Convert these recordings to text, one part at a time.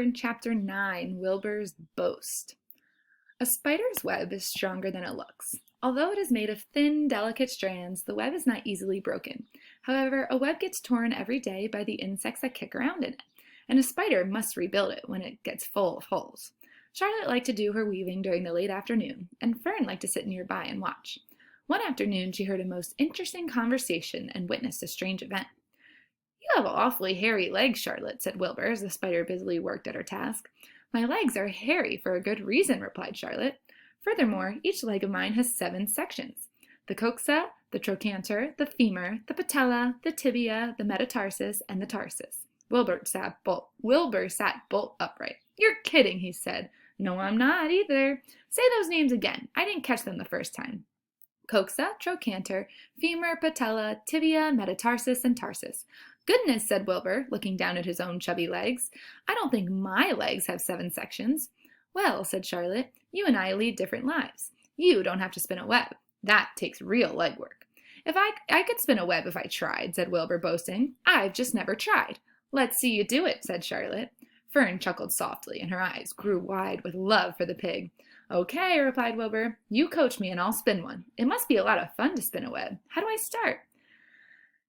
we're in Chapter 9, Wilbur's Boast. A spider's web is stronger than it looks. Although it is made of thin, delicate strands, the web is not easily broken. However, a web gets torn every day by the insects that kick around in it, and a spider must rebuild it when it gets full of holes. Charlotte liked to do her weaving during the late afternoon, and Fern liked to sit nearby and watch. One afternoon, she heard a most interesting conversation and witnessed a strange event. "You have awfully hairy legs, Charlotte," said Wilbur as the spider busily worked at her task. "My legs are hairy for a good reason," replied Charlotte. "Furthermore, each leg of mine has 7 sections. The coxa, the trochanter, the femur, the patella, the tibia, the metatarsus, and the tarsus." Wilbur sat bolt upright. "You're kidding," he said. "No, I'm not either. Say those names again. I didn't catch them the first time." "Coxa, trochanter, femur, patella, tibia, metatarsus, and tarsus." "Goodness," said Wilbur, looking down at his own chubby legs. "I don't think my legs have 7 sections." "Well," said Charlotte, "you and I lead different lives. You don't have to spin a web. That takes real leg work." "If I could spin a web if I tried," said Wilbur, boasting. "I've just never tried." "Let's see you do it," said Charlotte. Fern chuckled softly, and her eyes grew wide with love for the pig. "Okay," replied Wilbur. "You coach me and I'll spin one. It must be a lot of fun to spin a web. How do I start?"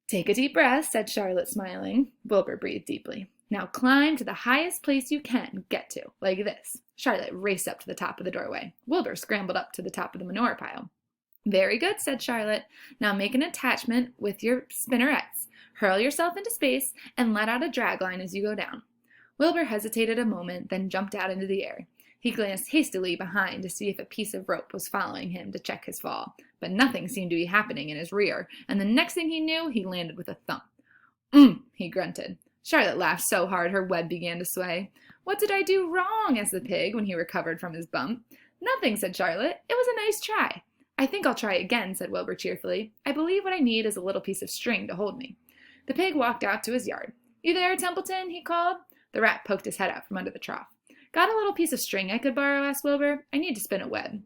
"Take a deep breath," said Charlotte, smiling. Wilbur breathed deeply. "Now climb to the highest place you can get to, like this." Charlotte raced up to the top of the doorway. Wilbur scrambled up to the top of the manure pile. "Very good," said Charlotte. "Now make an attachment with your spinnerets. Hurl yourself into space and let out a drag line as you go down." Wilbur hesitated a moment, then jumped out into the air. He glanced hastily behind to see if a piece of rope was following him to check his fall, but nothing seemed to be happening in his rear, and the next thing he knew, he landed with a thump. He grunted. Charlotte laughed so hard her web began to sway. "What did I do wrong?" asked the pig when he recovered from his bump. "Nothing," said Charlotte. "It was a nice try." "I think I'll try again," said Wilbur cheerfully. "I believe what I need is a little piece of string to hold me." The pig walked out to his yard. "You there, Templeton?" he called. The rat poked his head out from under the trough. "Got a little piece of string I could borrow?" asked Wilbur. "I need to spin a web."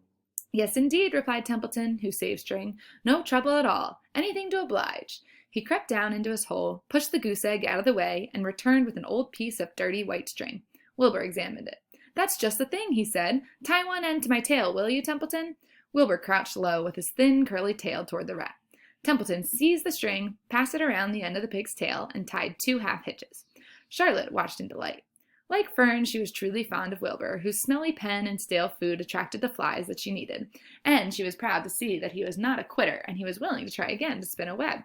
"Yes, indeed," replied Templeton, who saved string. "No trouble at all. Anything to oblige." He crept down into his hole, pushed the goose egg out of the way, and returned with an old piece of dirty white string. Wilbur examined it. "That's just the thing," he said. "Tie one end to my tail, will you, Templeton?" Wilbur crouched low with his thin, curly tail toward the rat. Templeton seized the string, passed it around the end of the pig's tail, and tied 2 half hitches. Charlotte watched in delight. Like Fern, she was truly fond of Wilbur, whose smelly pen and stale food attracted the flies that she needed, and she was proud to see that he was not a quitter and he was willing to try again to spin a web.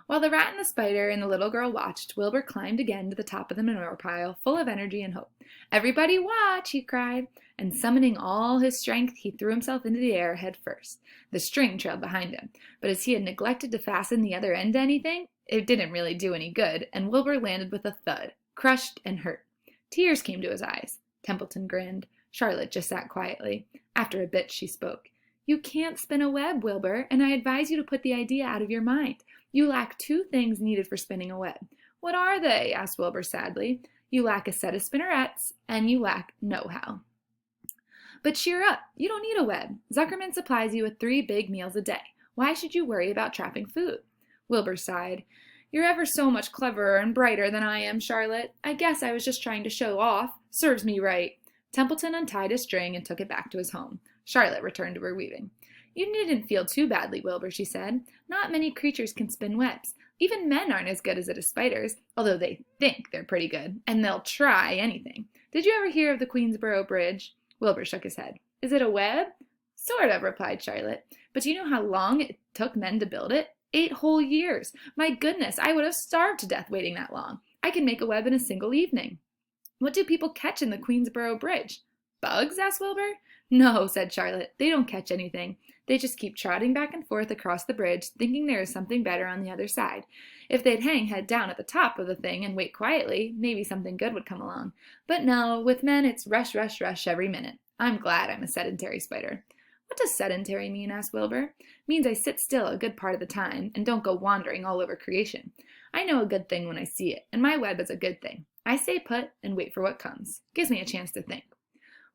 While the rat and the spider and the little girl watched, Wilbur climbed again to the top of the manure pile, full of energy and hope. "Everybody watch!" he cried, and summoning all his strength, he threw himself into the air head first. The string trailed behind him, but as he had neglected to fasten the other end to anything, it didn't really do any good, and Wilbur landed with a thud, crushed and hurt. Tears came to his eyes. Templeton grinned. Charlotte just sat quietly. After a bit, she spoke. "You can't spin a web, Wilbur, and I advise you to put the idea out of your mind. You lack 2 things needed for spinning a web." "What are they?" asked Wilbur sadly. "You lack a set of spinnerets, and you lack know-how." "But cheer up. You don't need a web. Zuckerman supplies you with 3 big meals a day. Why should you worry about trapping food?" Wilbur sighed. "You're ever so much cleverer and brighter than I am, Charlotte. I guess I was just trying to show off. Serves me right." Templeton untied his string and took it back to his home. Charlotte returned to her weaving. "You needn't feel too badly, Wilbur," she said. "Not many creatures can spin webs. Even men aren't as good as it as spiders, although they think they're pretty good, and they'll try anything. Did you ever hear of the Queensboro Bridge?" Wilbur shook his head. "Is it a web?" "Sort of," replied Charlotte. "But do you know how long it took men to build it? 8 whole years. My goodness, I would have starved to death waiting that long. I can make a web in a single evening." "What do people catch in the Queensboro Bridge?" "Bugs?" asked Wilbur. "No," said Charlotte. "They don't catch anything. They just keep trotting back and forth across the bridge, thinking there is something better on the other side. If they'd hang head down at the top of the thing and wait quietly, maybe something good would come along. But no, with men it's rush, rush, rush every minute. I'm glad I'm a sedentary spider." "What does sedentary mean?" asked Wilbur. "Means I sit still a good part of the time and don't go wandering all over creation. I know a good thing when I see it, and my web is a good thing. I stay put and wait for what comes. Gives me a chance to think."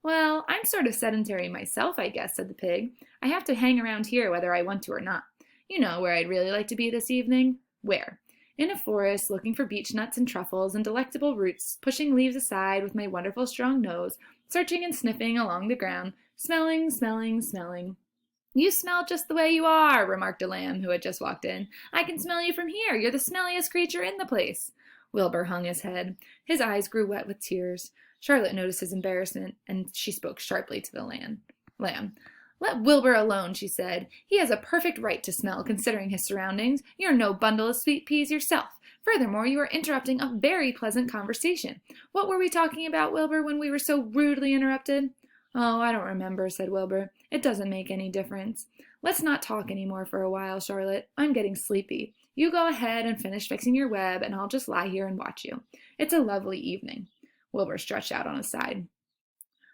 "Well, I'm sort of sedentary myself, I guess," said the pig. "I have to hang around here whether I want to or not. You know where I'd really like to be this evening?" "Where?" In a forest, looking for beech nuts and truffles and delectable roots, pushing leaves aside with my wonderful strong nose, searching and sniffing along the ground, smelling, smelling, smelling. You smell just the way you are, remarked a lamb who had just walked in. I can smell you from here. You're the smelliest creature in the place. Wilbur hung his head. His eyes grew wet with tears. Charlotte noticed his embarrassment, and she spoke sharply to the lamb. Let Wilbur alone, she said. He has a perfect right to smell, considering his surroundings. You're no bundle of sweet peas yourself. Furthermore, you are interrupting a very pleasant conversation. What were we talking about, Wilbur, when we were so rudely interrupted? Oh, I don't remember, said Wilbur. It doesn't make any difference. Let's not talk any more for a while, Charlotte. I'm getting sleepy. You go ahead and finish fixing your web, and I'll just lie here and watch you. It's a lovely evening. Wilbur stretched out on his side.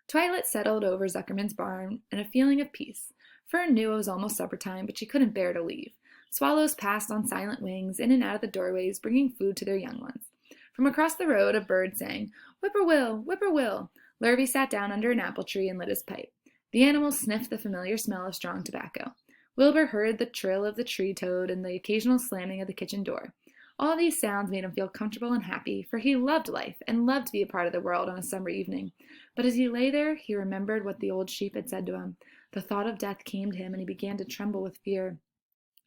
Twilight settled over Zuckerman's barn, and a feeling of peace. Fern knew it was almost supper time, but she couldn't bear to leave. Swallows passed on silent wings, in and out of the doorways, bringing food to their young ones. From across the road, a bird sang, "Whip-poor-will, whip-poor-will." Lurvy sat down under an apple tree and lit his pipe. The animal sniffed the familiar smell of strong tobacco. Wilbur heard the trill of the tree toad and the occasional slamming of the kitchen door. All these sounds made him feel comfortable and happy, for he loved life and loved to be a part of the world on a summer evening. But as he lay there, he remembered what the old sheep had said to him. The thought of death came to him, and he began to tremble with fear.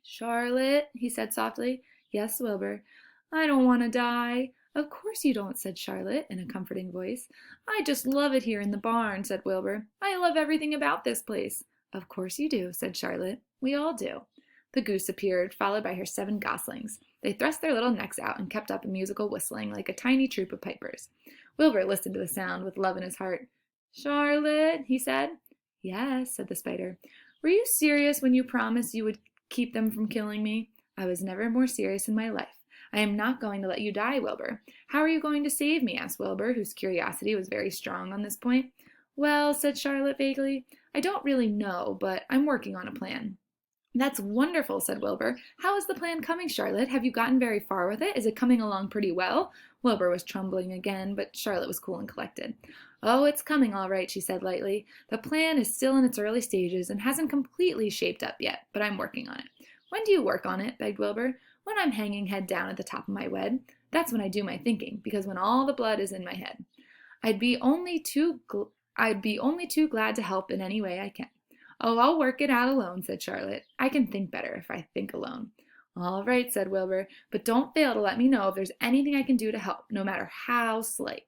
"Charlotte," he said softly. "Yes, Wilbur." "I don't want to die." "Of course you don't," said Charlotte in a comforting voice. "I just love it here in the barn," said Wilbur. "I love everything about this place." "Of course you do," said Charlotte. "We all do." The goose appeared, followed by her 7 goslings. They thrust their little necks out and kept up a musical whistling like a tiny troop of pipers. Wilbur listened to the sound with love in his heart. "Charlotte," he said. "Yes," said the spider. "Were you serious when you promised you would keep them from killing me?" "I was never more serious in my life. I am not going to let you die, Wilbur." "How are you going to save me?" asked Wilbur, whose curiosity was very strong on this point. "Well," said Charlotte vaguely, "I don't really know, but I'm working on a plan." "That's wonderful," said Wilbur. "How is the plan coming, Charlotte? Have you gotten very far with it? Is it coming along pretty well?" Wilbur was trembling again, but Charlotte was cool and collected. "Oh, it's coming all right," she said lightly. "The plan is still in its early stages and hasn't completely shaped up yet, but I'm working on it." "When do you work on it?" begged Wilbur. "When I'm hanging head down at the top of my web. That's when I do my thinking, because when all the blood is in my head. I'd be only too glad to help in any way I can." "Oh, I'll work it out alone," said Charlotte. "I can think better if I think alone." "All right," said Wilbur, "but don't fail to let me know if there's anything I can do to help, no matter how slight."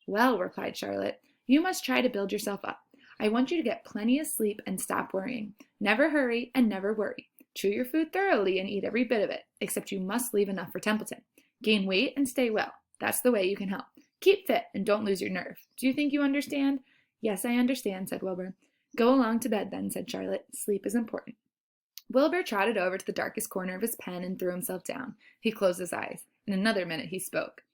"Well," replied Charlotte, "you must try to build yourself up. I want you to get plenty of sleep and stop worrying. Never hurry and never worry. Chew your food thoroughly and eat every bit of it, except you must leave enough for Templeton. Gain weight and stay well. That's the way you can help. Keep fit and don't lose your nerve. Do you think you understand?" "Yes, I understand," said Wilbur. "Go along to bed then," said Charlotte. "Sleep is important." Wilbur trotted over to the darkest corner of his pen and threw himself down. He closed his eyes. In another minute he spoke.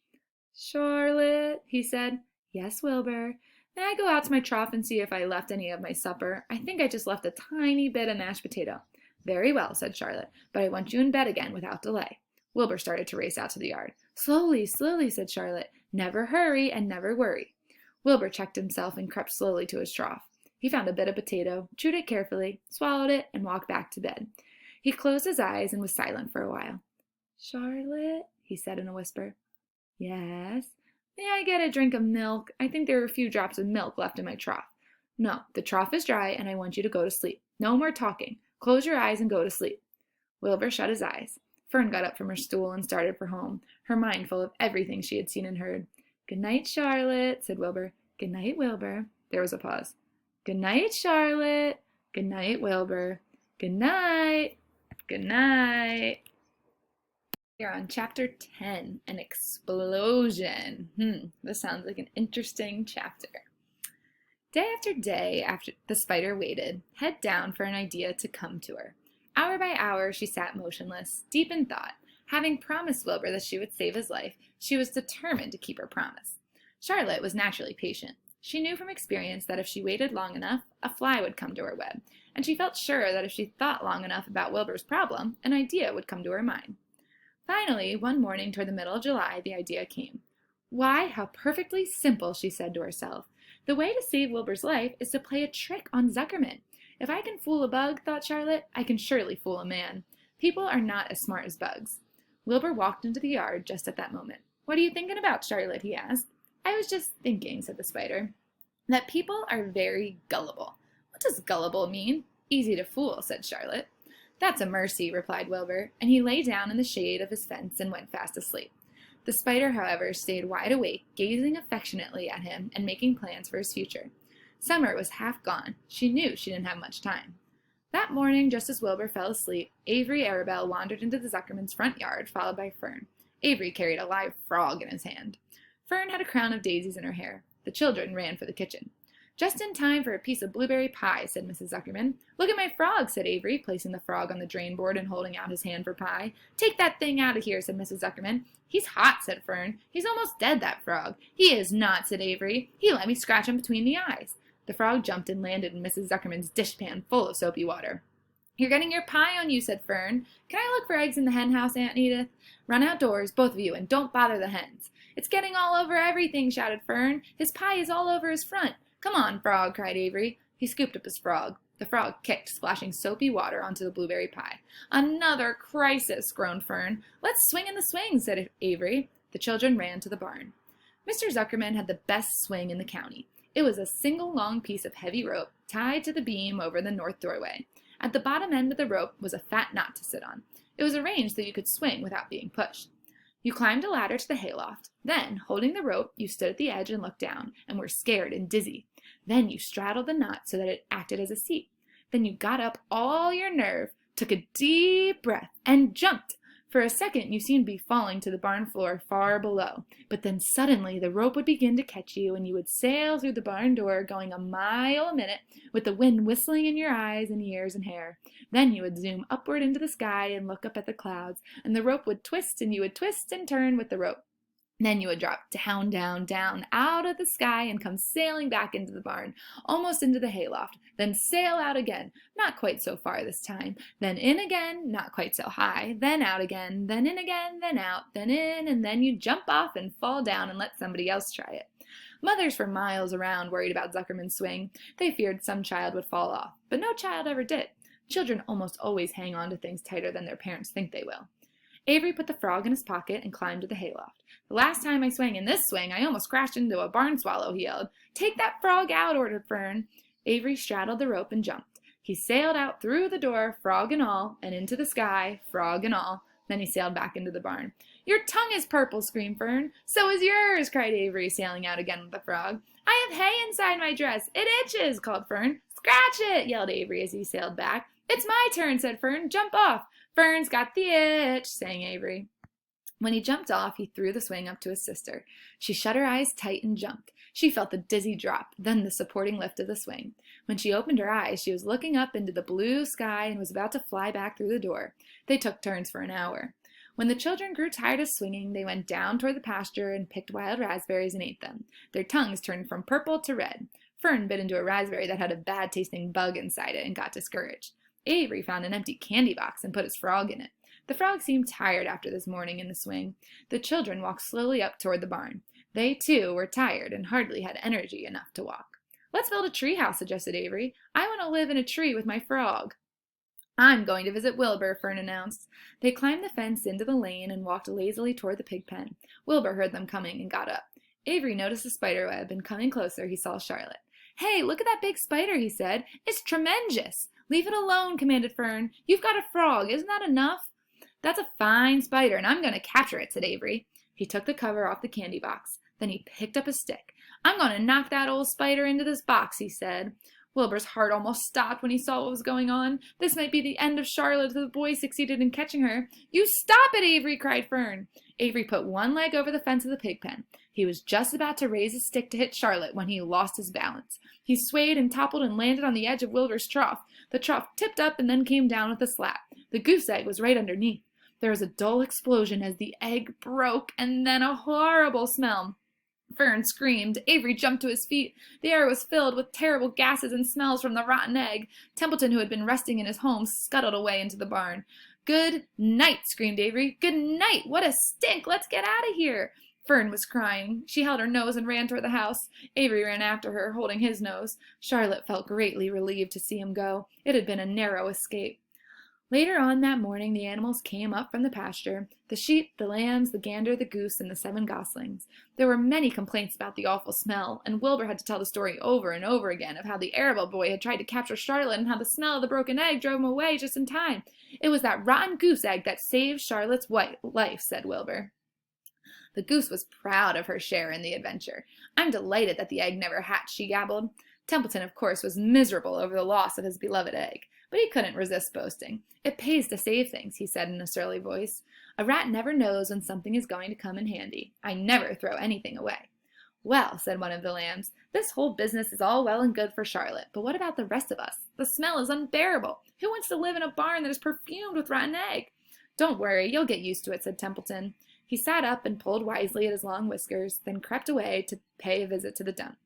"Charlotte," he said. "Yes, Wilbur." "May I go out to my trough and see if I left any of my supper? I think I just left a tiny bit of mashed potato." "Very well," said Charlotte, "but I want you in bed again without delay." Wilbur started to race out to the yard. "Slowly, slowly," said Charlotte. "Never hurry and never worry." Wilbur checked himself and crept slowly to his trough. He found a bit of potato, chewed it carefully, swallowed it, and walked back to bed. He closed his eyes and was silent for a while. "Charlotte," he said in a whisper. "Yes." "May I get a drink of milk? I think there are a few drops of milk left in my trough." "No, the trough is dry, and I want you to go to sleep. No more talking. Close your eyes and go to sleep." Wilbur shut his eyes. Fern got up from her stool and started for home, her mind full of everything she had seen and heard. "Good night, Charlotte," said Wilbur. "Good night, Wilbur." There was a pause. "Good night, Charlotte." "Good night, Wilbur." "Good night." "Good night." We're on chapter 10, an explosion. This sounds like an interesting chapter. Day after the spider waited, head down for an idea to come to her. Hour by hour she sat motionless, deep in thought. Having promised Wilbur that she would save his life, she was determined to keep her promise. Charlotte was naturally patient. She knew from experience that if she waited long enough, a fly would come to her web, and she felt sure that if she thought long enough about Wilbur's problem, an idea would come to her mind. Finally, one morning toward the middle of July, the idea came. "Why, how perfectly simple," she said to herself. "The way to save Wilbur's life is to play a trick on Zuckerman. If I can fool a bug," thought Charlotte, "I can surely fool a man. People are not as smart as bugs." Wilbur walked into the yard just at that moment. "What are you thinking about, Charlotte?" he asked. "I was just thinking," said the spider, "that people are very gullible." "What does gullible mean?" "Easy to fool," said Charlotte. "That's a mercy," replied Wilbur, and he lay down in the shade of his fence and went fast asleep. The spider, however, stayed wide awake, gazing affectionately at him and making plans for his future. Summer was half gone. She knew she didn't have much time. That morning, just as Wilbur fell asleep, Avery Arabelle wandered into the Zuckermans' front yard, followed by Fern. Avery carried a live frog in his hand. Fern had a crown of daisies in her hair. The children ran for the kitchen. "Just in time for a piece of blueberry pie," said Mrs. Zuckerman. "Look at my frog," said Avery, placing the frog on the drain board and holding out his hand for pie. "Take that thing out of here," said Mrs. Zuckerman. "He's hot," said Fern. "He's almost dead, that frog." "He is not," said Avery. "He let me scratch him between the eyes." The frog jumped and landed in Mrs. Zuckerman's dishpan full of soapy water. "You're getting your pie on you," said Fern. "Can I look for eggs in the hen house, Aunt Edith?" "Run outdoors, both of you, and don't bother the hens." "It's getting all over everything," shouted Fern. "His pie is all over his front." "Come on, frog," cried Avery. He scooped up his frog. The frog kicked, splashing soapy water onto the blueberry pie. "Another crisis," groaned Fern. "Let's swing in the swing," said Avery. The children ran to the barn. Mr. Zuckerman had the best swing in the county. It was a single long piece of heavy rope tied to the beam over the north doorway. At the bottom end of the rope was a fat knot to sit on. It was arranged so you could swing without being pushed. You climbed a ladder to the hayloft. Then, holding the rope, you stood at the edge and looked down, and were scared and dizzy. Then you straddled the knot so that it acted as a seat. Then you got up all your nerve, took a deep breath, and jumped. For a second you seemed to be falling to the barn floor far below, but then suddenly the rope would begin to catch you, and you would sail through the barn door going a mile a minute, with the wind whistling in your eyes and ears and hair. Then you would zoom upward into the sky and look up at the clouds, and the rope would twist, and you would twist and turn with the rope. Then you would drop down, down, down, out of the sky and come sailing back into the barn, almost into the hayloft, then sail out again, not quite so far this time, then in again, not quite so high, then out again, then in again, then out, then in, and then you jump off and fall down and let somebody else try it. Mothers for miles around worried about Zuckerman's swing. They feared some child would fall off, but no child ever did. Children almost always hang on to things tighter than their parents think they will. Avery put the frog in his pocket and climbed to the hayloft. "The last time I swung in this swing, I almost crashed into a barn swallow," he yelled. "Take that frog out," ordered Fern. Avery straddled the rope and jumped. He sailed out through the door, frog and all, and into the sky, frog and all. Then he sailed back into the barn. "Your tongue is purple," screamed Fern. "So is yours," cried Avery, sailing out again with the frog. "I have hay inside my dress. It itches," called Fern. "Scratch it," yelled Avery as he sailed back. "It's my turn," said Fern. "Jump off." "Fern's got the itch," sang Avery. When he jumped off, he threw the swing up to his sister. She shut her eyes tight and jumped. She felt the dizzy drop, then the supporting lift of the swing. When she opened her eyes, she was looking up into the blue sky and was about to fly back through the door. They took turns for an hour. When the children grew tired of swinging, they went down toward the pasture and picked wild raspberries and ate them. Their tongues turned from purple to red. Fern bit into a raspberry that had a bad-tasting bug inside it and got discouraged. Avery found an empty candy box and put his frog in it. The frog seemed tired after this morning in the swing. The children walked slowly up toward the barn. They, too, were tired and hardly had energy enough to walk. "Let's build a tree house," suggested Avery. "I want to live in a tree with my frog." "I'm going to visit Wilbur," Fern announced. They climbed the fence into the lane and walked lazily toward the pig pen. Wilbur heard them coming and got up. Avery noticed the spider web, and coming closer, he saw Charlotte. "Hey, look at that big spider," he said. "It's tremendous." "Leave it alone," commanded Fern. "You've got a frog. Isn't that enough?" "That's a fine spider, and I'm going to capture it," said Avery. He took the cover off the candy box. Then he picked up a stick. "I'm going to knock that old spider into this box," he said. Wilbur's heart almost stopped when he saw what was going on. This might be the end of Charlotte if the boy succeeded in catching her. "You stop it, Avery!" cried Fern. Avery put one leg over the fence of the pig pen. He was just about to raise his stick to hit Charlotte when he lost his balance. He swayed and toppled and landed on the edge of Wilbur's trough. The trough tipped up and then came down with a slap. The goose egg was right underneath. There was a dull explosion as the egg broke, and then a horrible smell. Fern screamed. Avery jumped to his feet. The air was filled with terrible gases and smells from the rotten egg. Templeton, who had been resting in his home, scuttled away into the barn. "Good night," screamed Avery. "Good night! What a stink! Let's get out of here!" Fern was crying. She held her nose and ran toward the house. Avery ran after her, holding his nose. Charlotte felt greatly relieved to see him go. It had been a narrow escape. Later on that morning the animals came up from the pasture, the sheep, the lambs, the gander, the goose, and the 7 goslings. There were many complaints about the awful smell, and Wilbur had to tell the story over and over again of how the Arable boy had tried to capture Charlotte and how the smell of the broken egg drove him away just in time. "It was that rotten goose egg that saved Charlotte's life," said Wilbur. The goose was proud of her share in the adventure. "I'm delighted that the egg never hatched," she gabbled. Templeton, of course, was miserable over the loss of his beloved egg, but he couldn't resist boasting. "It pays to save things," he said in a surly voice. "A rat never knows when something is going to come in handy. I never throw anything away." "Well," said one of the lambs, "this whole business is all well and good for Charlotte, but what about the rest of us? The smell is unbearable. Who wants to live in a barn that is perfumed with rotten egg?" "Don't worry, you'll get used to it," said Templeton. He sat up and pulled wisely at his long whiskers, then crept away to pay a visit to the dump.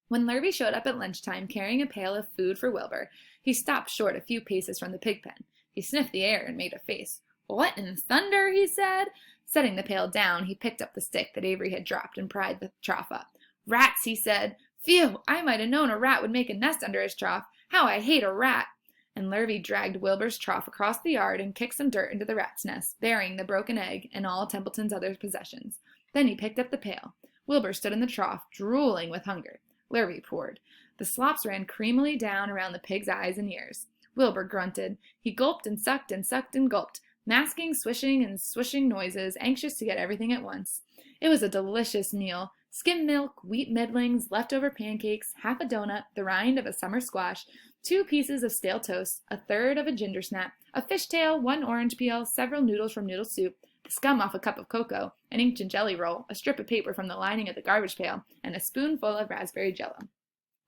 When Lurvy showed up at lunchtime carrying a pail of food for Wilbur, he stopped short a few paces from the pig pen. He sniffed the air and made a face. "What in thunder?" he said. Setting the pail down, he picked up the stick that Avery had dropped and pried the trough up. "Rats," he said. "Phew! I might have known a rat would make a nest under his trough. How I hate a rat!" And Lurvy dragged Wilbur's trough across the yard and kicked some dirt into the rat's nest, burying the broken egg and all Templeton's other possessions. Then he picked up the pail. Wilbur stood in the trough, drooling with hunger. Lurvy poured. The slops ran creamily down around the pig's eyes and ears. Wilbur grunted. He gulped and sucked and sucked and gulped, masking, swishing, and swishing noises, anxious to get everything at once. It was a delicious meal. Skim milk, wheat middlings, leftover pancakes, half a donut, the rind of a summer squash, 2 pieces of stale toast, a third of a ginger snap, a fishtail, 1 orange peel, several noodles from noodle soup, the scum off a cup of cocoa, an ancient jelly roll, a strip of paper from the lining of the garbage pail, and a spoonful of raspberry jello.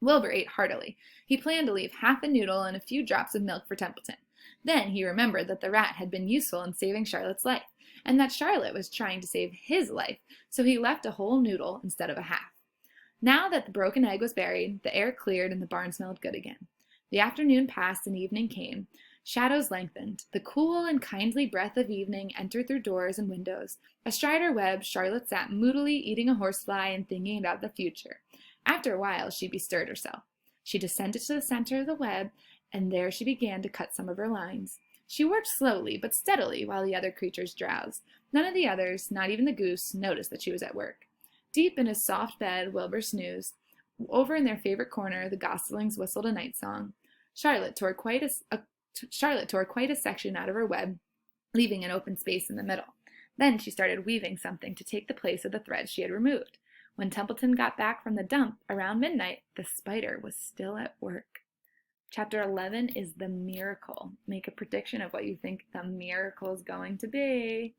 Wilbur ate heartily. He planned to leave half a noodle and a few drops of milk for Templeton. Then he remembered that the rat had been useful in saving Charlotte's life, and that Charlotte was trying to save his life, so he left a whole noodle instead of a half. Now that the broken egg was buried, the air cleared and the barn smelled good again. The afternoon passed and evening came. Shadows lengthened. The cool and kindly breath of evening entered through doors and windows. Astride her web, Charlotte sat moodily eating a horsefly and thinking about the future. After a while, she bestirred herself. She descended to the center of the web, and there she began to cut some of her lines. She worked slowly but steadily while the other creatures drowsed. None of the others, not even the goose, noticed that she was at work. Deep in his soft bed, Wilbur snoozed. Over in their favorite corner, the goslings whistled a night song. Charlotte tore quite a section out of her web, leaving an open space in the middle. Then she started weaving something to take the place of the thread she had removed. When Templeton got back from the dump around midnight, the spider was still at work. Chapter 11 is The Miracle. Make a prediction of what you think the miracle is going to be.